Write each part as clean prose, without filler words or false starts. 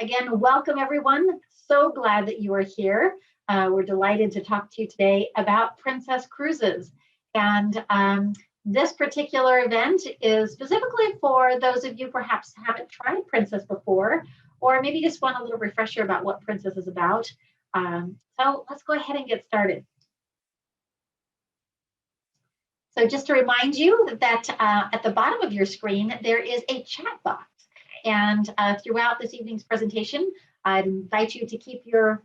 Again, welcome everyone. So glad that you are here. We're delighted to talk to you today about Princess Cruises. And this particular event is specifically for those of you perhaps haven't tried Princess before, or maybe just want a little refresher about what Princess is about. So let's go ahead and get started. So just to remind you that at the bottom of your screen, there is a chat box. And throughout this evening's presentation, I'd invite you to keep your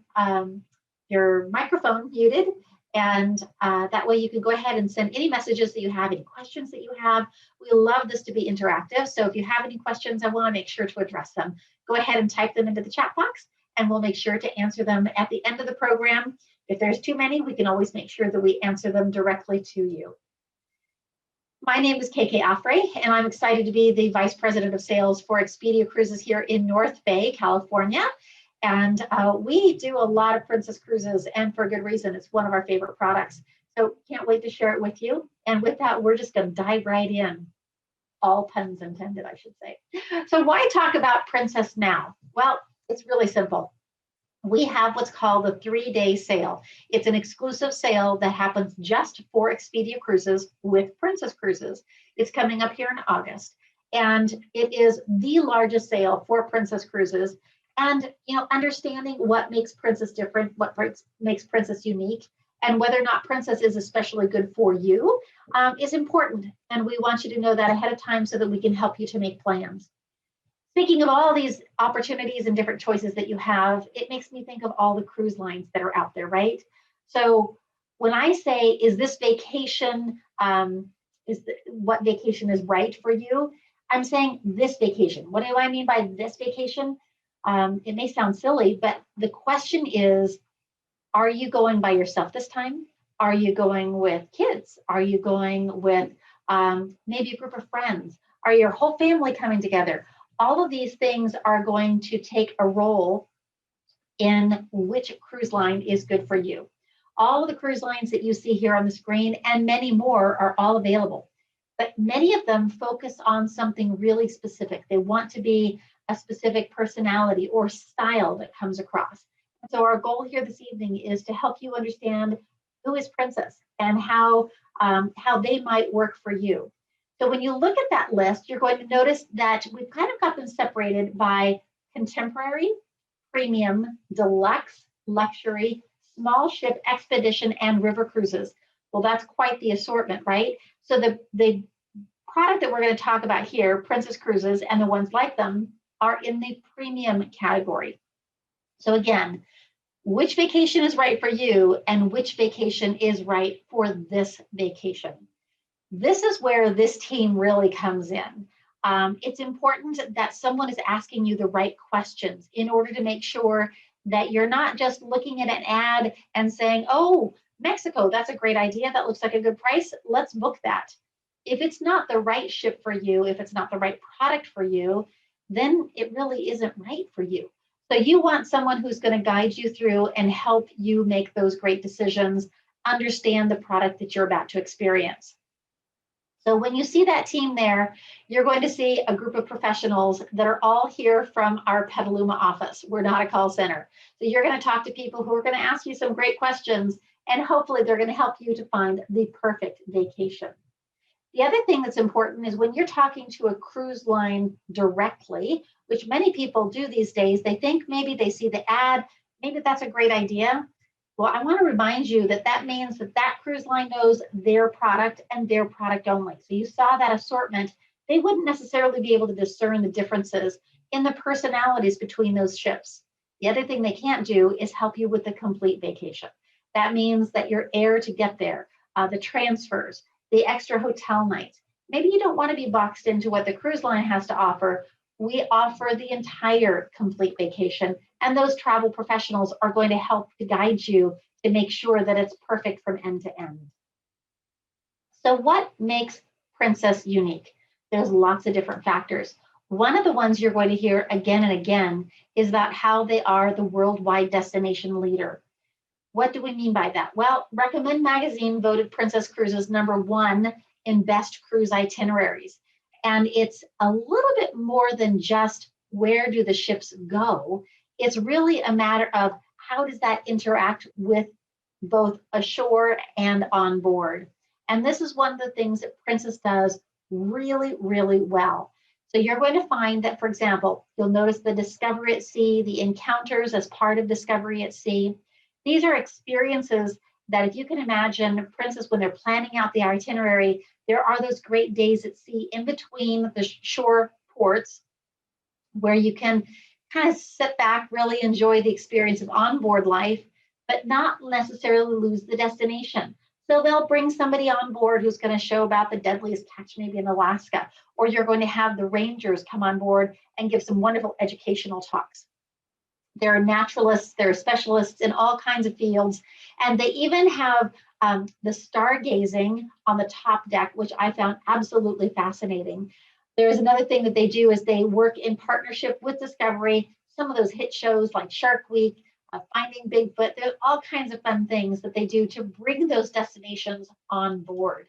microphone muted, and that way you can go ahead and send any messages that you have, any questions that you have. We love this to be interactive, so if you have any questions, I want to make sure to address them. Go ahead and type them into the chat box, and we'll make sure to answer them at the end of the program. If there's too many, we can always make sure that we answer them directly to you. My name is KK Afre, and I'm excited to be the Vice President of Sales for Expedia Cruises here in North Bay, California. And we do a lot of Princess Cruises, and for good reason. It's one of our favorite products. So can't wait to share it with you. And with that, we're just going to dive right in. All puns intended, I should say. So why talk about Princess now? Well, it's really simple. We have what's called a 3-day sale. It's an exclusive sale that happens just for Expedia Cruises with Princess Cruises. It's coming up here in August, and it is the largest sale for Princess Cruises. And understanding what makes Princess different, what makes Princess unique, and whether or not Princess is especially good for you is important. And we want you to know that ahead of time so that we can help you to make plans. Speaking of all these opportunities and different choices that you have, it makes me think of all the cruise lines that are out there, right? So when I say, is this vacation, what vacation is right for you? I'm saying this vacation. What do I mean by this vacation? It may sound silly, but the question is, are you going by yourself this time? Are you going with kids? Are you going with maybe a group of friends? Are your whole family coming together? All of these things are going to take a role in which cruise line is good for you. All of the cruise lines that you see here on the screen and many more are all available, but many of them focus on something really specific. They want to be a specific personality or style that comes across. So our goal here this evening is to help you understand who is Princess and how they might work for you. So when you look at that list, you're going to notice that we've kind of got them separated by contemporary, premium, deluxe, luxury, small ship, expedition, and river cruises. Well, that's quite the assortment, right? So the product that we're going to talk about here, Princess Cruises, and the ones like them, are in the premium category. So again, which vacation is right for you and which vacation is right for this vacation? This is where this team really comes in. It's important that someone is asking you the right questions in order to make sure that you're not just looking at an ad and saying, oh, Mexico, that's a great idea. That looks like a good price. Let's book that. If it's not the right ship for you, if it's not the right product for you, then it really isn't right for you. So you want someone who's going to guide you through and help you make those great decisions, understand the product that you're about to experience. So when you see that team there, you're going to see a group of professionals that are all here from our Petaluma office. We're not a call center. So you're going to talk to people who are going to ask you some great questions, and hopefully they're going to help you to find the perfect vacation. The other thing that's important is when you're talking to a cruise line directly, which many people do these days, they think maybe they see the ad, maybe that's a great idea. Well, I want to remind you that that means that that cruise line knows their product and their product only. So you saw that assortment. They wouldn't necessarily be able to discern the differences in the personalities between those ships. The other thing they can't do is help you with the complete vacation. That means that your air to get there, the transfers, the extra hotel nights. Maybe you don't want to be boxed into what the cruise line has to offer. We offer the entire complete vacation, and those travel professionals are going to help to guide you to make sure that it's perfect from end to end. So what makes Princess unique? There's lots of different factors. One of the ones you're going to hear again and again is about how they are the worldwide destination leader. What do we mean by that? Well, Recommend Magazine voted Princess Cruises #1 in best cruise itineraries. And it's a little bit more than just where do the ships go? It's really a matter of how does that interact with both ashore and on board. And this is one of the things that Princess does really, really well. So you're going to find that, for example, you'll notice the Discovery at Sea, the encounters as part of Discovery at Sea. These are experiences that if you can imagine Princess, when they're planning out the itinerary, there are those great days at sea in between the shore ports where you can kind of sit back, really enjoy the experience of onboard life, but not necessarily lose the destination. So they'll bring somebody on board who's going to show about the deadliest catch maybe in Alaska, or you're going to have the rangers come on board and give some wonderful educational talks. There are naturalists, there are specialists in all kinds of fields, and they even have the stargazing on the top deck, which I found absolutely fascinating. There's another thing that they do is they work in partnership with Discovery. Some of those hit shows like Shark Week, Finding Bigfoot, there's all kinds of fun things that they do to bring those destinations on board.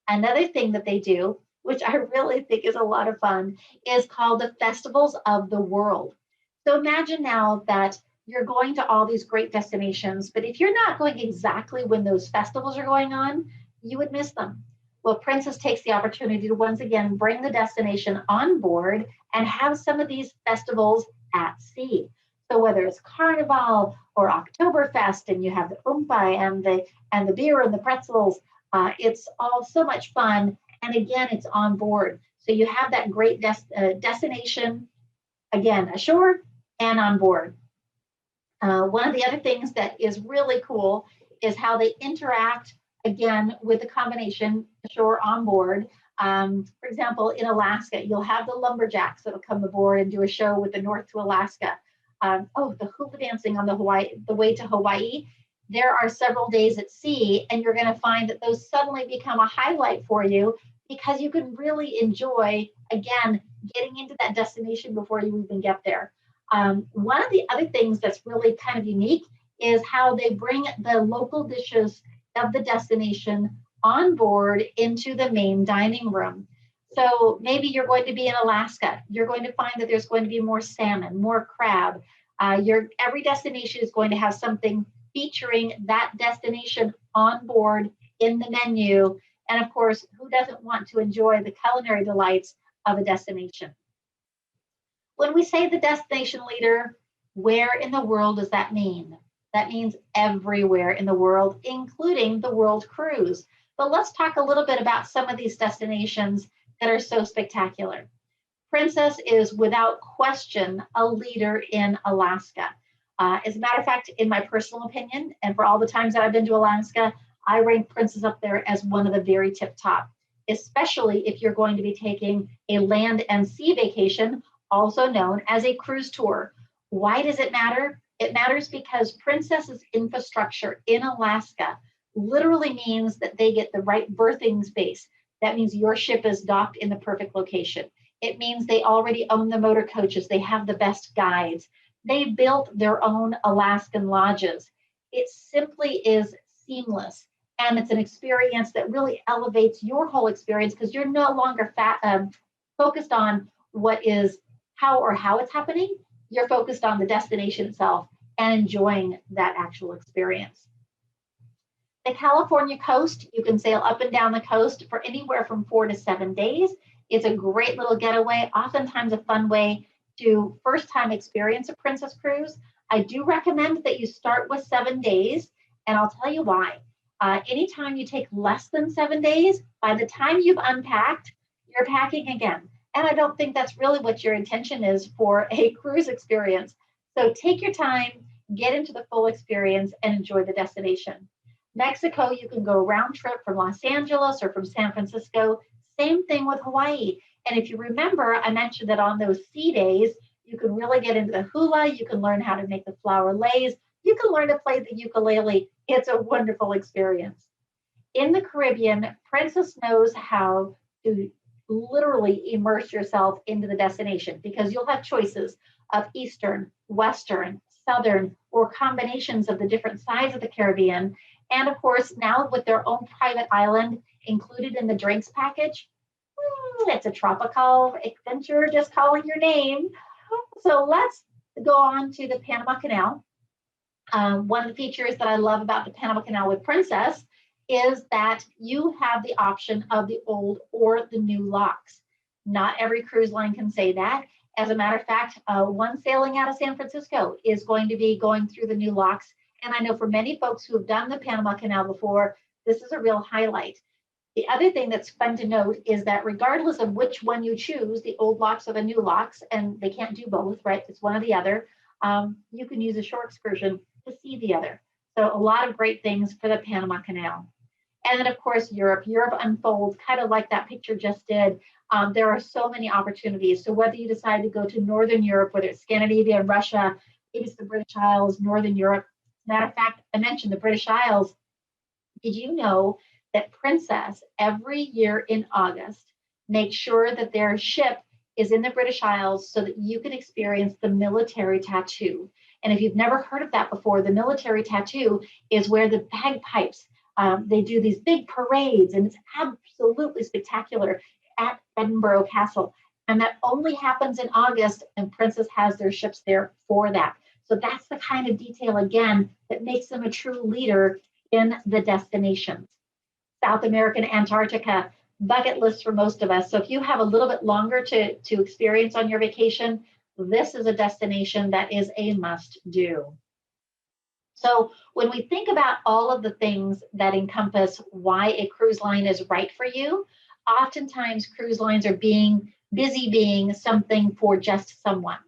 Another thing that they do, which I really think is a lot of fun, is called the Festivals of the World. So imagine now that you're going to all these great destinations, but if you're not going exactly when those festivals are going on, you would miss them. Well, Princess takes the opportunity to once again bring the destination on board and have some of these festivals at sea. So whether it's Carnival or Oktoberfest, and you have the Oompa and the beer and the pretzels, it's all so much fun. And again, it's on board. So you have that great destination, again, ashore and on board. One of the other things that is really cool is how they interact again with the combination ashore on board. For example, in Alaska, you'll have the lumberjacks that'll come aboard and do a show with the North to Alaska. The hula dancing on the way to Hawaii. There are several days at sea, and you're going to find that those suddenly become a highlight for you because you can really enjoy, again, getting into that destination before you even get there. One of the other things that's really kind of unique is how they bring the local dishes of the destination on board into the main dining room. So maybe you're going to be in Alaska. You're going to find that there's going to be more salmon, more crab. Every destination is going to have something featuring that destination on board in the menu. And of course, who doesn't want to enjoy the culinary delights of a destination? When we say the destination leader, where in the world does that mean? That means everywhere in the world, including the world cruise. But let's talk a little bit about some of these destinations that are so spectacular. Princess is without question a leader in Alaska. As a matter of fact, in my personal opinion, and for all the times that I've been to Alaska, I rank Princess up there as one of the very tip top, especially if you're going to be taking a land and sea vacation, also known as a cruise tour. Why does it matter? It matters because Princess's infrastructure in Alaska literally means that they get the right berthing space. That means your ship is docked in the perfect location. It means they already own the motor coaches. They have the best guides. They built their own Alaskan lodges. It simply is seamless. And it's an experience that really elevates your whole experience because you're no longer focused on what is how it's happening. You're focused on the destination itself and enjoying that actual experience. The California coast, you can sail up and down the coast for anywhere from 4 to 7 days. It's a great little getaway, oftentimes a fun way to first time experience a Princess cruise. I do recommend that you start with 7 days, and I'll tell you why. Anytime you take less than 7 days, by the time you've unpacked, you're packing again. And I don't think that's really what your intention is for a cruise experience. So take your time, get into the full experience, and enjoy the destination. Mexico, you can go round trip from Los Angeles or from San Francisco. Same thing with Hawaii. And if you remember, I mentioned that on those sea days, you can really get into the hula, you can learn how to make the flower leis, you can learn to play the ukulele. It's a wonderful experience. In the Caribbean, Princess knows how to literally immerse yourself into the destination because you'll have choices of Eastern, Western, Southern, or combinations of the different sides of the Caribbean. And of course, now with their own private island included in the drinks package, it's a tropical adventure just calling your name. So let's go on to the Panama Canal. One of the features that I love about the Panama Canal with Princess is that you have the option of the old or the new locks. Not every cruise line can say that. As a matter of fact, one sailing out of San Francisco is going to be going through the new locks. And I know for many folks who have done the Panama Canal before, this is a real highlight. The other thing that's fun to note is that regardless of which one you choose, the old locks or the new locks, and they can't do both, right? It's one or the other. You can use a shore excursion to see the other. So a lot of great things for the Panama Canal. And then, of course, Europe. Europe unfolds kind of like that picture just did. There are so many opportunities. So whether you decide to go to Northern Europe, whether it's Scandinavia and Russia, maybe it's the British Isles, Northern Europe. Matter of fact, I mentioned the British Isles. Did you know that Princess every year in August makes sure that their ship is in the British Isles so that you can experience the military tattoo? And if you've never heard of that before, the military tattoo is where the bagpipes, they do these big parades, and it's absolutely spectacular at Edinburgh Castle. And that only happens in August, and Princess has their ships there for that. So that's the kind of detail, again, that makes them a true leader in the destinations. South American Antarctica, bucket list for most of us. So if you have a little bit longer to experience on your vacation, this is a destination that is a must do. So when we think about all of the things that encompass why a cruise line is right for you, oftentimes cruise lines are busy being something for just someone.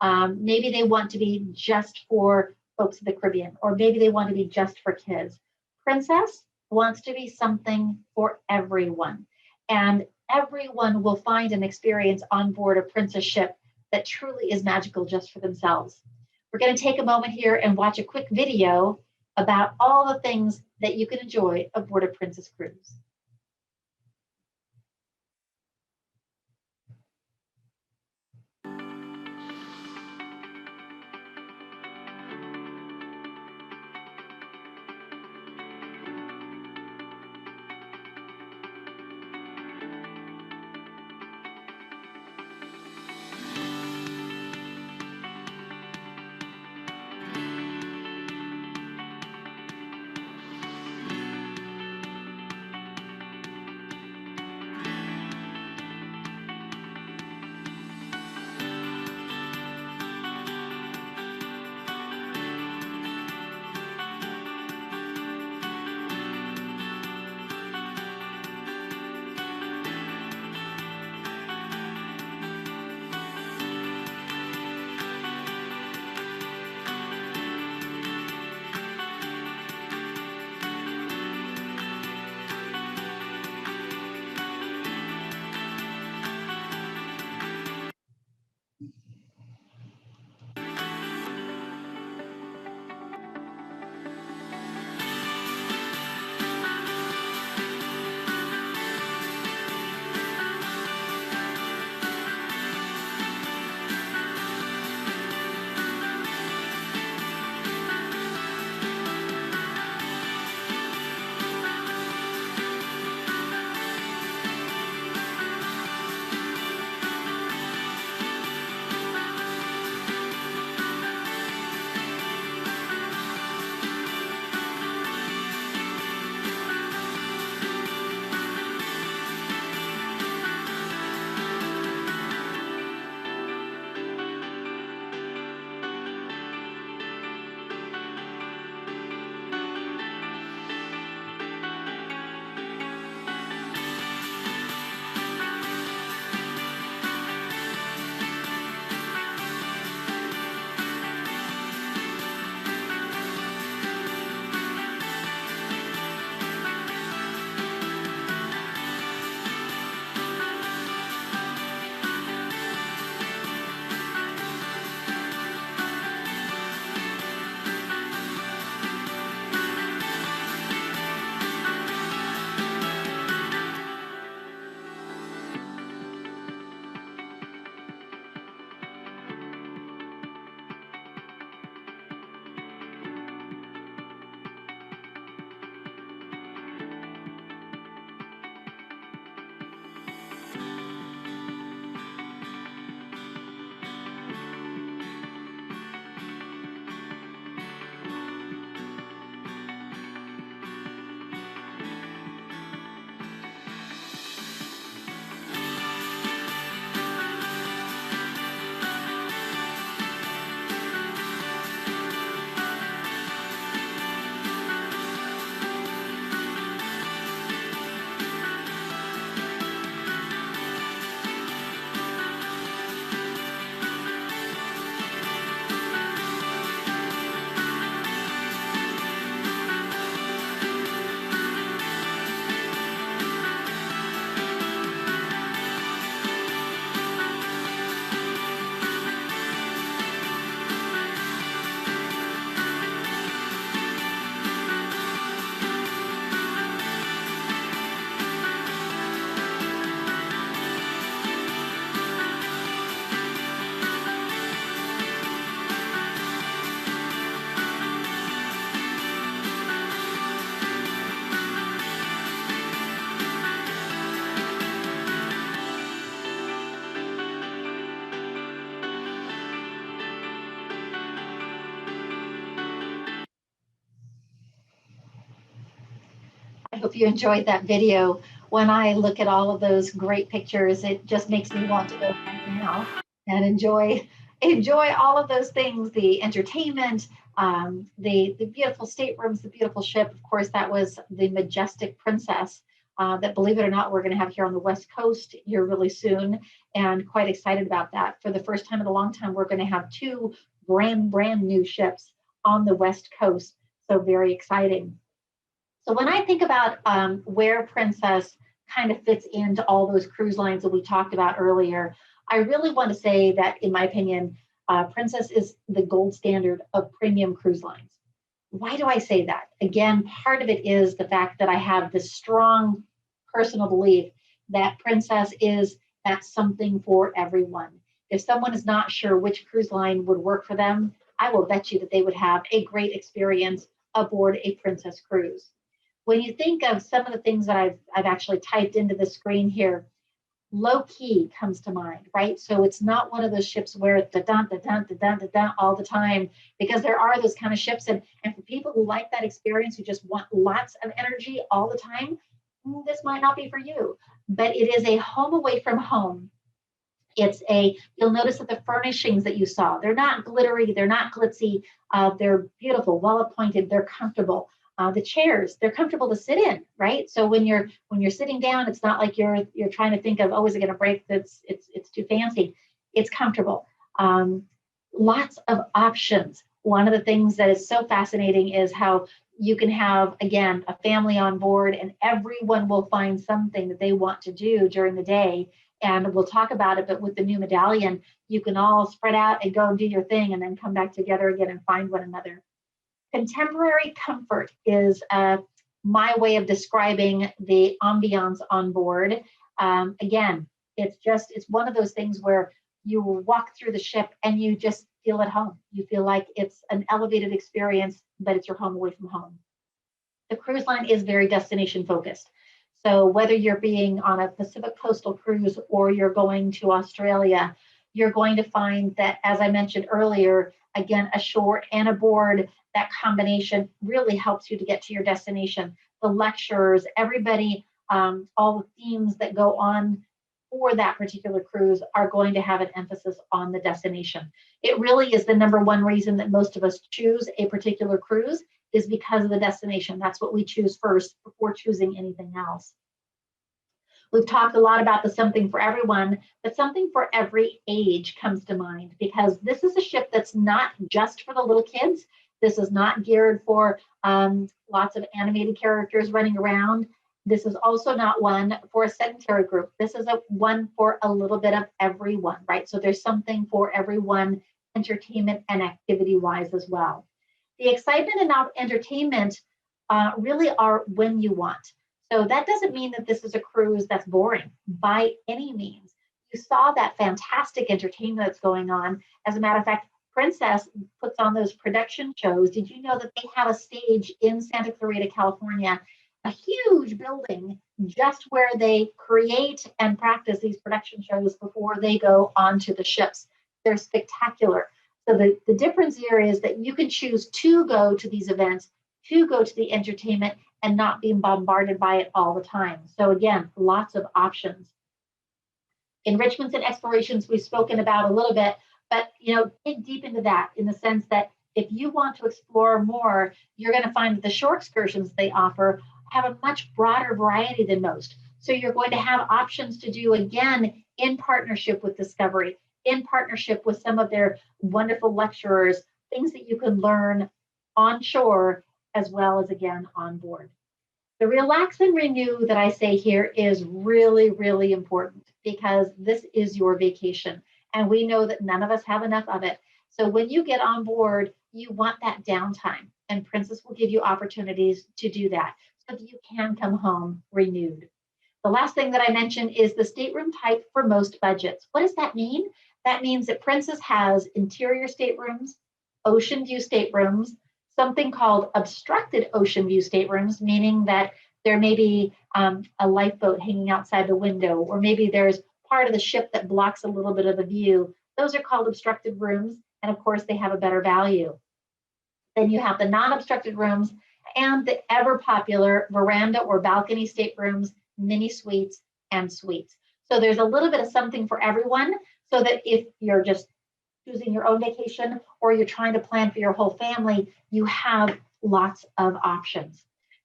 Maybe they want to be just for folks in the Caribbean, or maybe they want to be just for kids. Princess wants to be something for everyone. And everyone will find an experience on board a Princess ship that truly is magical just for themselves. We're going to take a moment here and watch a quick video about all the things that you can enjoy aboard a Princess cruise. hope you enjoyed that video. When I look at all of those great pictures, it just makes me want to go right now and enjoy all of those things, the entertainment, the beautiful staterooms, the beautiful ship. Of course, that was the Majestic Princess that, believe it or not, we're going to have here on the West Coast here really soon, and quite excited about that. For the first time in a long time, we're going to have two brand new ships on the West Coast. So very exciting. So when I think about where Princess kind of fits into all those cruise lines that we talked about earlier, I really want to say that, in my opinion, Princess is the gold standard of premium cruise lines. Why do I say that? Again, part of it is the fact that I have this strong personal belief that Princess is that something for everyone. If someone is not sure which cruise line would work for them, I will bet you that they would have a great experience aboard a Princess cruise. When you think of some of the things that I've actually typed into the screen here, low key comes to mind, right? So it's not one of those ships where it's da dun da dun da dun da dun all the time, because there are those kind of ships, and for people who like that experience, who just want lots of energy all the time, this might not be for you. But it is a home away from home. You'll notice that the furnishings that you saw, they're not glittery, they're not glitzy, they're beautiful, well appointed, they're comfortable. The chairs, they're comfortable to sit in, right? So when you're sitting down, it's not like you're trying to think of, oh, is it going to break? It's too fancy. It's comfortable. Lots of options. One of the things that is so fascinating is how you can have, again, a family on board, and everyone will find something that they want to do during the day. And we'll talk about it, but with the new medallion, you can all spread out and go and do your thing and then come back together again and find one another. Contemporary comfort is my way of describing the ambiance on board. Again, it's one of those things where you will walk through the ship and you just feel at home. You feel like it's an elevated experience, but it's your home away from home. The cruise line is very destination focused. So whether you're being on a Pacific coastal cruise or you're going to Australia, you're going to find that, as I mentioned earlier, again, ashore and aboard, that combination really helps you to get to your destination. The lecturers, everybody, all the themes that go on for that particular cruise are going to have an emphasis on the destination. It really is the number one reason that most of us choose a particular cruise, is because of the destination. That's what we choose first before choosing anything else. We've talked a lot about the something for everyone, but something for every age comes to mind, because this is a ship that's not just for the little kids. This is not geared for lots of animated characters running around. This is also not one for a sedentary group. This is one for a little bit of everyone, right? So there's something for everyone, entertainment and activity-wise as well. The excitement and entertainment really are when you want. So that doesn't mean that this is a cruise that's boring by any means. You saw that fantastic entertainment that's going on. As a matter of fact, Princess puts on those production shows. Did you know that they have a stage in Santa Clarita, California, a huge building just where they create and practice these production shows before they go onto the ships? They're spectacular. So the difference here is that you can choose to go to these events, to go to the entertainment, and not being bombarded by it all the time. So again, lots of options. Enrichments and explorations we've spoken about a little bit, but dig deep into that, in the sense that if you want to explore more, you're going to find that the shore excursions they offer have a much broader variety than most. So you're going to have options to do, again, in partnership with Discovery, in partnership with some of their wonderful lecturers, things that you can learn on shore as well as, again, on board. The relax and renew that I say here is really, really important, because this is your vacation. And we know that none of us have enough of it. So when you get on board, you want that downtime. And Princess will give you opportunities to do that so that you can come home renewed. The last thing that I mentioned is the stateroom type for most budgets. What does that mean? That means that Princess has interior staterooms, ocean view staterooms, something called obstructed ocean view staterooms, meaning that there may be a lifeboat hanging outside the window, or maybe there's part of the ship that blocks a little bit of the view. Those are called obstructed rooms, and of course they have a better value. Then you have the non-obstructed rooms, and the ever popular veranda or balcony staterooms, mini suites, and suites. So there's a little bit of something for everyone, so that if you're just choosing your own vacation or you're trying to plan for your whole family, you have lots of options.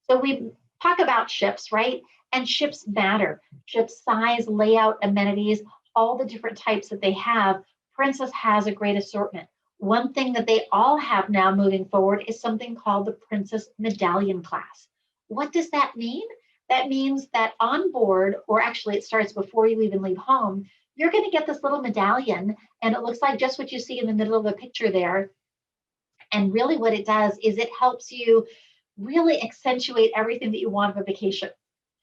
So we talk about ships, right? And ships matter. Ship size, layout, amenities, all the different types that they have. Princess has a great assortment. One thing that they all have now moving forward is something called the Princess Medallion class. What does that mean? That means that on board, or actually it starts before you even leave home, you're going to get this little medallion, and it looks like just what you see in the middle of the picture there. And really what it does is it helps you really accentuate everything that you want of a vacation.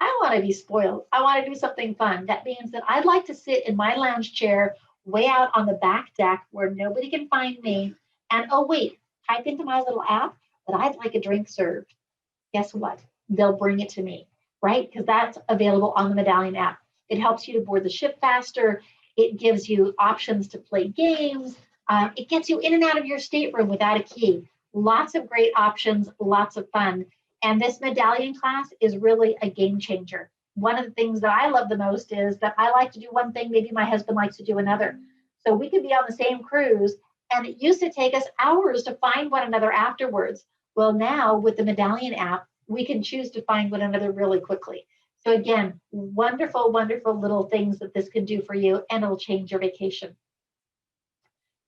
I want to be spoiled. I want to do something fun. That means that I'd like to sit in my lounge chair way out on the back deck where nobody can find me. And oh, wait, type into my little app that I'd like a drink served. Guess what? They'll bring it to me, right? Because that's available on the Medallion app. It helps you to board the ship faster. It gives you options to play games. It gets you in and out of your stateroom without a key. Lots of great options, lots of fun. And this medallion class is really a game changer. One of the things that I love the most is that I like to do one thing, maybe my husband likes to do another. So we could be on the same cruise, and it used to take us hours to find one another afterwards. Well, now with the Medallion app, we can choose to find one another really quickly. So again, wonderful, wonderful little things that this can do for you, and it'll change your vacation.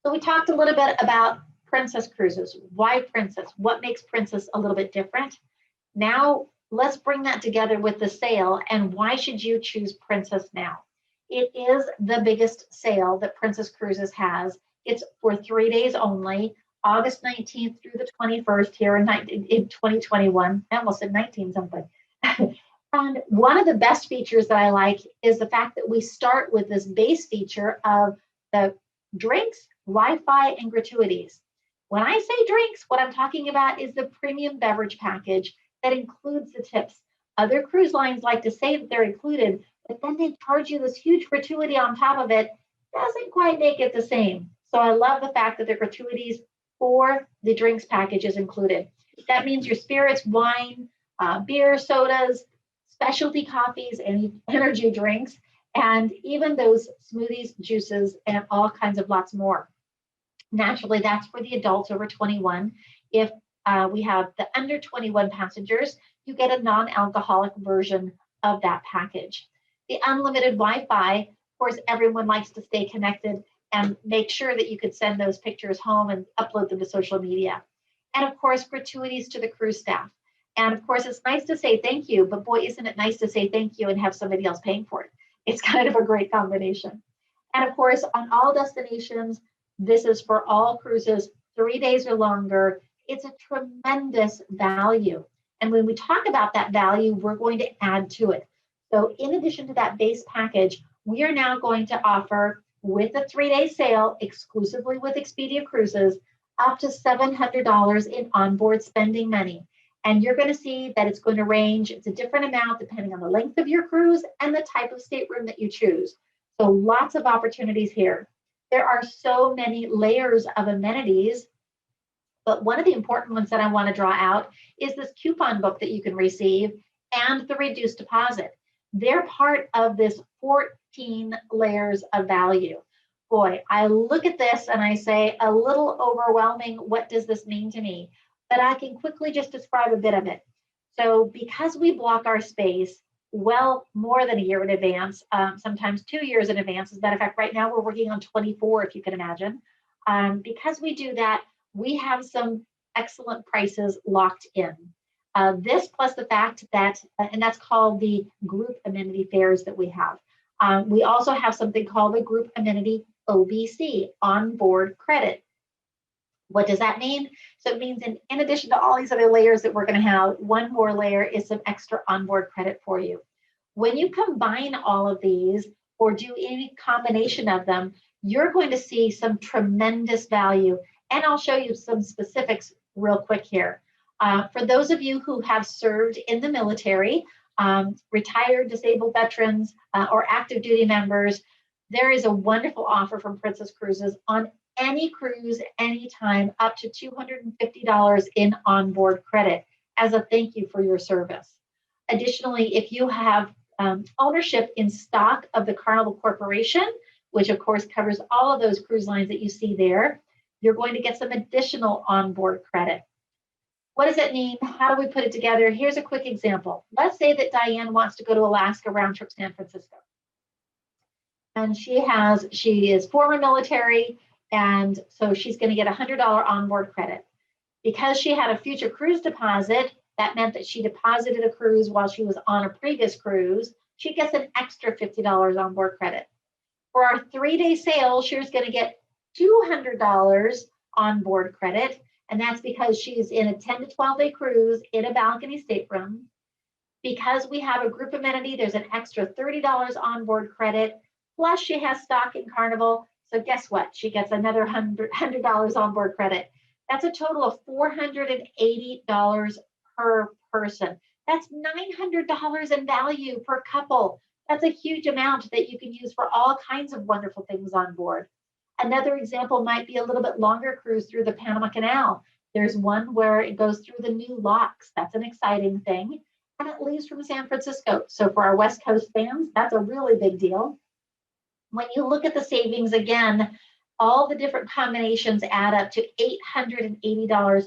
So we talked a little bit about Princess cruises. Why Princess? What makes Princess a little bit different? Now let's bring that together with the sale, and why should you choose Princess now? It is the biggest sale that Princess Cruises has. It's for 3 days only, August 19th through the 21st here in 2021. I almost said 19 something. And one of the best features that I like is the fact that we start with this base feature of the drinks, Wi-Fi, and gratuities. When I say drinks, what I'm talking about is the premium beverage package that includes the tips. Other cruise lines like to say that they're included, but then they charge you this huge gratuity on top of it. Doesn't quite make it the same. So I love the fact that the gratuities for the drinks package is included. That means your spirits, wine, beer, sodas, specialty coffees, and energy drinks, and even those smoothies, juices, and all kinds of lots more. Naturally, that's for the adults over 21. If we have the under 21 passengers, you get a non-alcoholic version of that package. The unlimited Wi-Fi, of course, everyone likes to stay connected and make sure that you could send those pictures home and upload them to social media. And of course, gratuities to the cruise staff. And of course, it's nice to say thank you, but boy, isn't it nice to say thank you and have somebody else paying for it. It's kind of a great combination. And of course, on all destinations, this is for all cruises, 3 days or longer. It's a tremendous value. And when we talk about that value, we're going to add to it. So in addition to that base package, we are now going to offer, with a 3-day sale exclusively with Expedia Cruises, up to $700 in onboard spending money. And you're going to see that it's going to range, it's a different amount depending on the length of your cruise and the type of stateroom that you choose. So lots of opportunities here. There are so many layers of amenities, but one of the important ones that I want to draw out is this coupon book that you can receive and the reduced deposit. They're part of this 14 layers of value. Boy, I look at this and I say, a little overwhelming. What does this mean to me? But I can quickly just describe a bit of it. So because we block our space well more than a year in advance, sometimes 2 years in advance. As a matter of fact, right now we're working on 24, if you can imagine. Because we do that, we have some excellent prices locked in. This plus the fact that, and that's called the group amenity fares that we have. We also have something called the group amenity OBC, onboard credit. What does that mean? So it means in addition to all these other layers that we're going to have, one more layer is some extra onboard credit for you. When you combine all of these or do any combination of them, you're going to see some tremendous value. And I'll show you some specifics real quick here. For those of you who have served in the military, retired disabled veterans, or active duty members, there is a wonderful offer from Princess Cruises on any cruise, anytime, up to $250 in onboard credit. as a thank you for your service. Additionally, if you have ownership in stock of the Carnival Corporation, which of course covers all of those cruise lines that you see there, you're going to get some additional onboard credit. What does it mean? How do we put it together? Here's a quick example. Let's say that Diane wants to go to Alaska round trip San Francisco. And she is former military, and so she's going to get $100 onboard credit. Because she had a future cruise deposit, that meant that she deposited a cruise while she was on a previous cruise. She gets an extra $50 onboard credit. For our 3-day sail, she's going to get $200 onboard credit, and that's because she's in a 10 to 12-day cruise in a balcony stateroom. Because we have a group amenity, there's an extra $30 onboard credit, plus she has stock in Carnival. So guess what? She gets another $100 onboard credit. That's a total of $480 per person. That's $900 in value per couple. That's a huge amount that you can use for all kinds of wonderful things on board. Another example might be a little bit longer cruise through the Panama Canal. There's one where it goes through the new locks. That's an exciting thing. And it leaves from San Francisco. So for our West Coast fans, that's a really big deal. When you look at the savings again, all the different combinations add up to $880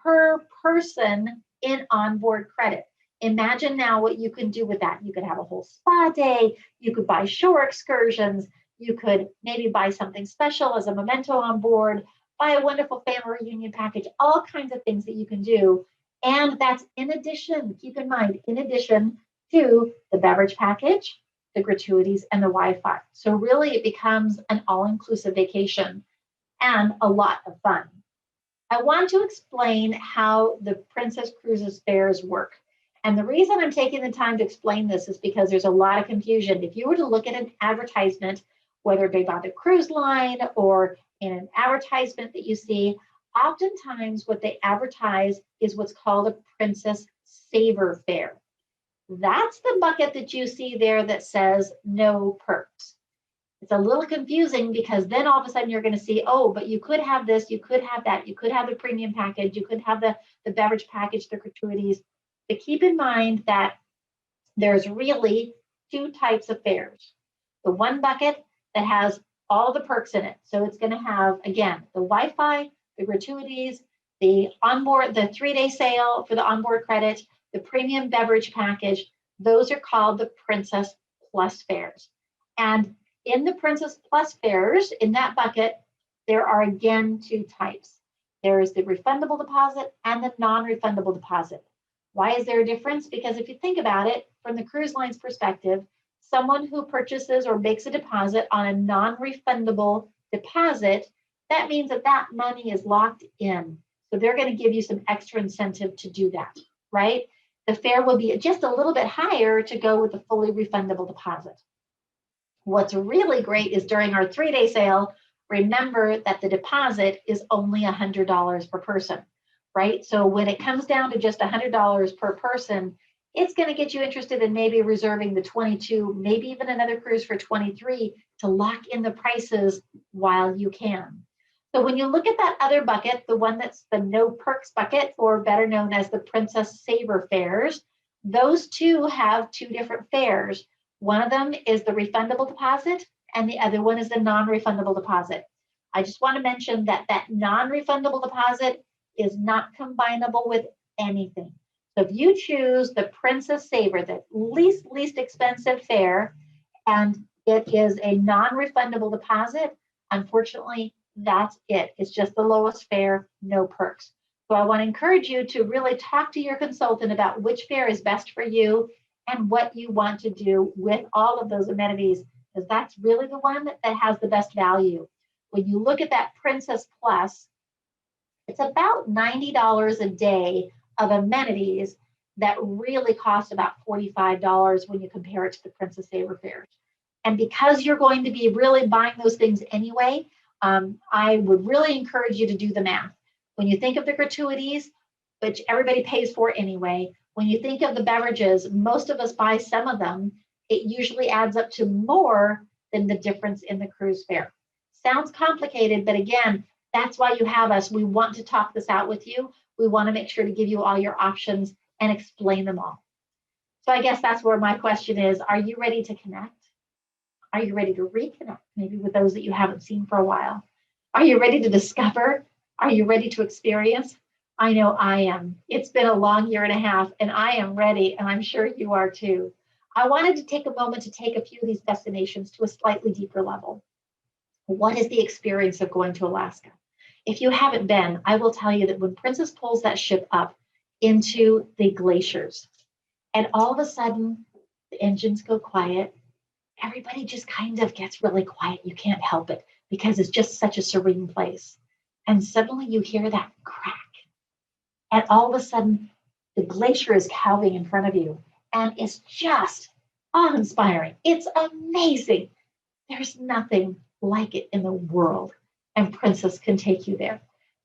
per person in onboard credit. Imagine now what you can do with that. You could have a whole spa day. You could buy shore excursions. You could maybe buy something special as a memento on board, buy a wonderful family reunion package, all kinds of things that you can do. And that's in addition, keep in mind, in addition to the beverage package, the gratuities, and the Wi-Fi. So really it becomes an all-inclusive vacation and a lot of fun. I want to explain how the Princess Cruises fares work. And the reason I'm taking the time to explain this is because there's a lot of confusion. If you were to look at an advertisement, whether it be by the cruise line or in an advertisement that you see, oftentimes what they advertise is what's called a Princess Saver fare. That's the bucket that you see there that says no perks. It's a little confusing because then all of a sudden you're going to see, oh, but you could have this, you could have that, you could have the premium package, you could have the beverage package, the gratuities. But keep in mind that there's really two types of fares. The one bucket that has all the perks in it. So it's going to have, again, the Wi-Fi, the gratuities, the onboard, the 3-day sale for the onboard credit, the premium beverage package. Those are called the Princess Plus fares. And in the Princess Plus fares, in that bucket, there are again two types. There is the refundable deposit and the non-refundable deposit. Why is there a difference? Because if you think about it, from the cruise line's perspective, someone who purchases or makes a deposit on a non-refundable deposit, that means that that money is locked in. So they're going to give you some extra incentive to do that, right? The fare will be just a little bit higher to go with the fully refundable deposit. What's really great is during our 3-day sale, remember that the deposit is only $100 per person, right? So when it comes down to just $100 per person, it's going to get you interested in maybe reserving the 22, maybe even another cruise for 23 to lock in the prices while you can. So when you look at that other bucket, the one that's the no perks bucket, or better known as the Princess Saver fares, those two have two different fares. One of them is the refundable deposit, and the other one is the non-refundable deposit. I just want to mention that that non-refundable deposit is not combinable with anything. So if you choose the Princess Saver, the least expensive fare, and it is a non-refundable deposit, unfortunately, that's it. It's just the lowest fare, no perks. So I want to encourage you to really talk to your consultant about which fare is best for you and what you want to do with all of those amenities, because that's really the one that has the best value. When you look at that Princess Plus, it's about $90 a day of amenities that really cost about $45 when you compare it to the Princess Saver fares. And because you're going to be really buying those things anyway, I would really encourage you to do the math. When you think of the gratuities, which everybody pays for anyway, when you think of the beverages, most of us buy some of them, it usually adds up to more than the difference in the cruise fare. Sounds complicated, but again, that's why you have us. We want to talk this out with you. We want to make sure to give you all your options and explain them all. So I guess that's where my question is, are you ready to connect? Are you ready to reconnect, maybe with those that you haven't seen for a while? Are you ready to discover? Are you ready to experience? I know I am. It's been a long year and a half, and I am ready, and I'm sure you are too. I wanted to take a moment to take a few of these destinations to a slightly deeper level. What is the experience of going to Alaska? If you haven't been, I will tell you that when Princess pulls that ship up into the glaciers, and all of a sudden the engines go quiet, everybody just kind of gets really quiet. You can't help it because it's just such a serene place. And suddenly you hear that crack. And all of a sudden, the glacier is calving in front of you. And it's just awe-inspiring. It's amazing. There's nothing like it in the world. And Princess can take you there.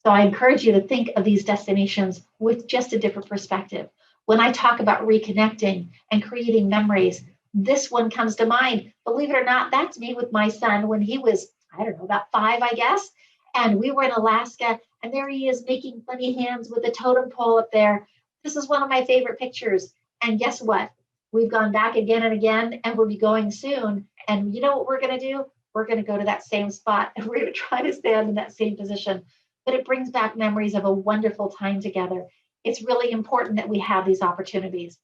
So I encourage you to think of these destinations with just a different perspective. When I talk about reconnecting and creating memories, this one comes to mind. Believe it or not, that's me with my son when he was, I don't know, about 5, I guess. And we were in Alaska, and there he is making funny hands with a totem pole up there. This is one of my favorite pictures. And guess what? We've gone back again and again, and we'll be going soon. And you know what we're going to do? We're going to go to that same spot, and we're going to try to stand in that same position. But it brings back memories of a wonderful time together. It's really important that we have these opportunities.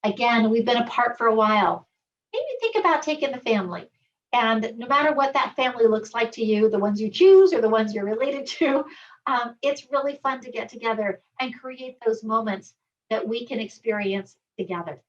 Again, we've been apart for a while. Maybe think about taking the family. And no matter what that family looks like to you, the ones you choose or the ones you're related to, it's really fun to get together and create those moments that we can experience together.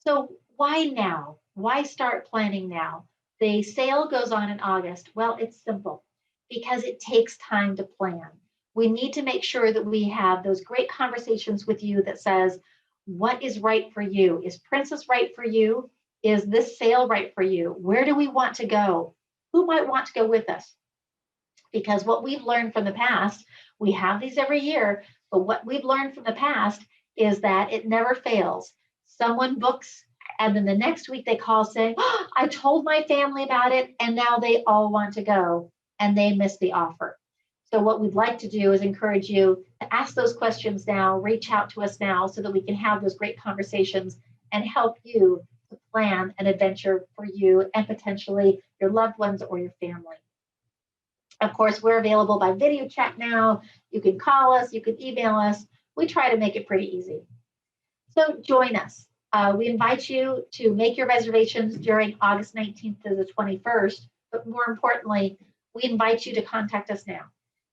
So why now? Why start planning now? The sale goes on in August. Well, it's simple because it takes time to plan. We need to make sure that we have those great conversations with you that says, what is right for you? Is Princess right for you? Is this sale right for you? Where do we want to go? Who might want to go with us? Because what we've learned from the past, we have these every year, but what we've learned from the past is that it never fails. Someone books, and then the next week they call saying, oh, I told my family about it, and now they all want to go, and they missed the offer. So what we'd like to do is encourage you to ask those questions now, reach out to us now so that we can have those great conversations and help you to plan an adventure for you and potentially your loved ones or your family. Of course, we're available by video chat now. You can call us, you can email us. We try to make it pretty easy. So join us. We invite you to make your reservations during August 19th to the 21st, but more importantly, we invite you to contact us now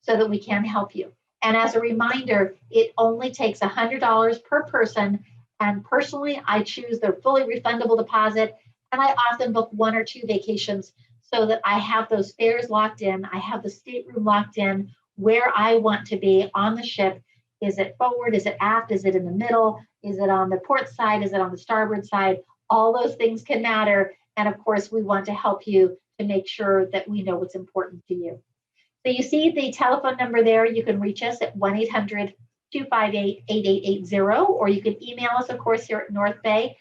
so that we can help you. And as a reminder, it only takes $100 per person. And personally, I choose the fully refundable deposit. And I often book 1 or 2 vacations so that I have those fares locked in. I have the stateroom locked in where I want to be on the ship. Is it forward? Is it aft? Is it in the middle? Is it on the port side? Is it on the starboard side? All those things can matter. And of course, we want to help you to make sure that we know what's important to you. So you see the telephone number there. You can reach us at 1-800-258-8880, or you can email us, of course, here at North Bay.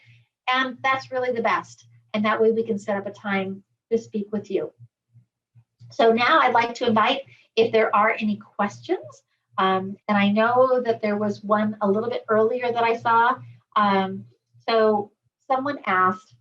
And that's really the best. And that way we can set up a time to speak with you. So now I'd like to invite if there are any questions. And I know that there was one a little bit earlier that I saw. So someone asked,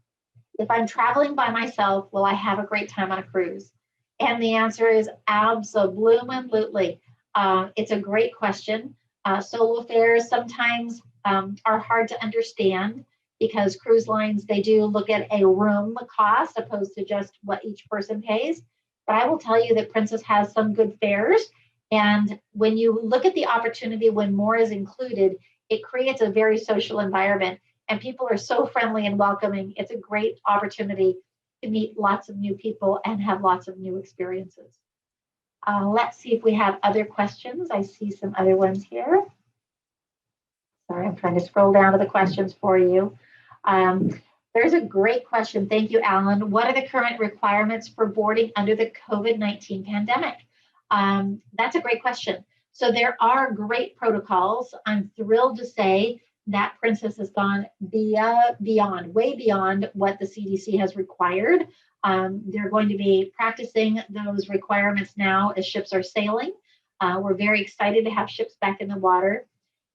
if I'm traveling by myself, will I have a great time on a cruise? And the answer is absolutely. It's a great question. Solo fares sometimes are hard to understand because cruise lines, they do look at a room cost opposed to just what each person pays. But I will tell you that Princess has some good fares. And when you look at the opportunity when more is included, it creates a very social environment. And people are so friendly and welcoming. It's a great opportunity to meet lots of new people and have lots of new experiences. Let's see if we have other questions. I see some other ones here. Sorry, I'm trying to scroll down to the questions for you. There's a great question. Thank you, Alan. What are the current requirements for boarding under the COVID-19 pandemic? That's a great question. So there are great protocols. I'm thrilled to say that Princess has gone way beyond what the CDC has required. They're going to be practicing those requirements now as ships are sailing. We're very excited to have ships back in the water.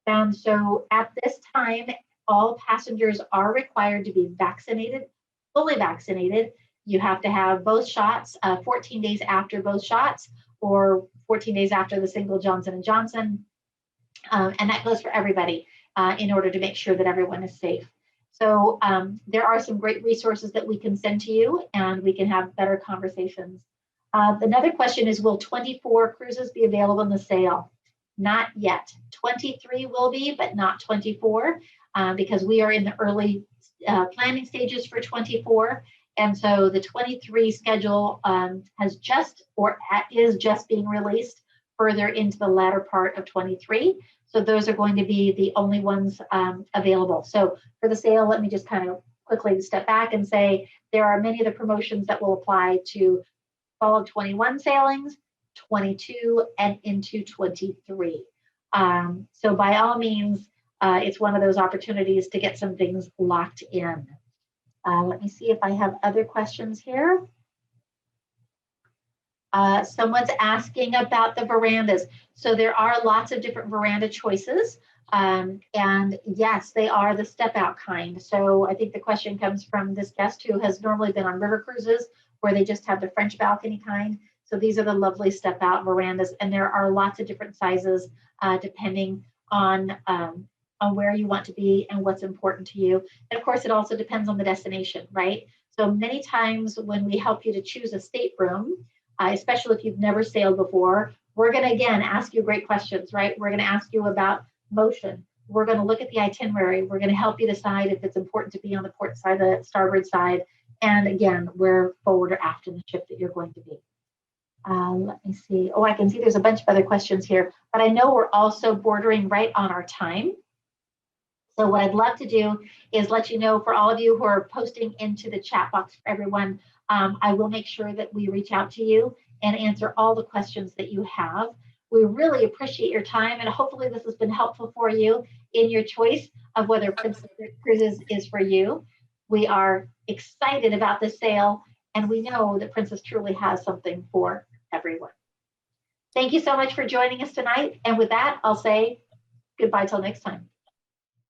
And so at this time, all passengers are required to be vaccinated, fully vaccinated. You have to have both shots 14 days after both shots, or 14 days after the single Johnson & Johnson. And that goes for everybody in order to make sure that everyone is safe. So there are some great resources that we can send to you, and we can have better conversations. Another question is, will 24 cruises be available in the sale? Not yet. 23 will be, but not 24, because we are in the early planning stages for 24. And so the 23 schedule has just, or is just being released further into the latter part of 23. So those are going to be the only ones available. So for the sale, let me just kind of quickly step back and say there are many of the promotions that will apply to fall of 21 sailings, 22, and into 23. So by all means, it's one of those opportunities to get some things locked in. Let me see if I have other questions here. Someone's asking about the verandas. So there are lots of different veranda choices. And yes, they are the step out kind. So I think the question comes from this guest who has normally been on river cruises where they just have the French balcony kind. So these are the lovely step out verandas. And there are lots of different sizes depending on where you want to be and what's important to you. And of course, it also depends on the destination, right? So many times when we help you to choose a stateroom, especially if you've never sailed before, we're going to, again, ask you great questions, right? We're going to ask you about motion. We're going to look at the itinerary. We're going to help you decide if it's important to be on the port side, the starboard side, and again, where forward or aft in the ship that you're going to be. Let me see. Oh, I can see there's a bunch of other questions here, but I know we're also bordering right on our time. So what I'd love to do is let you know, for all of you who are posting into the chat box for everyone, I will make sure that we reach out to you and answer all the questions that you have. We really appreciate your time, and hopefully this has been helpful for you in your choice of whether Princess Cruises is for you. We are excited about this sale, and we know that Princess truly has something for everyone. Thank you so much for joining us tonight. And with that, I'll say goodbye till next time.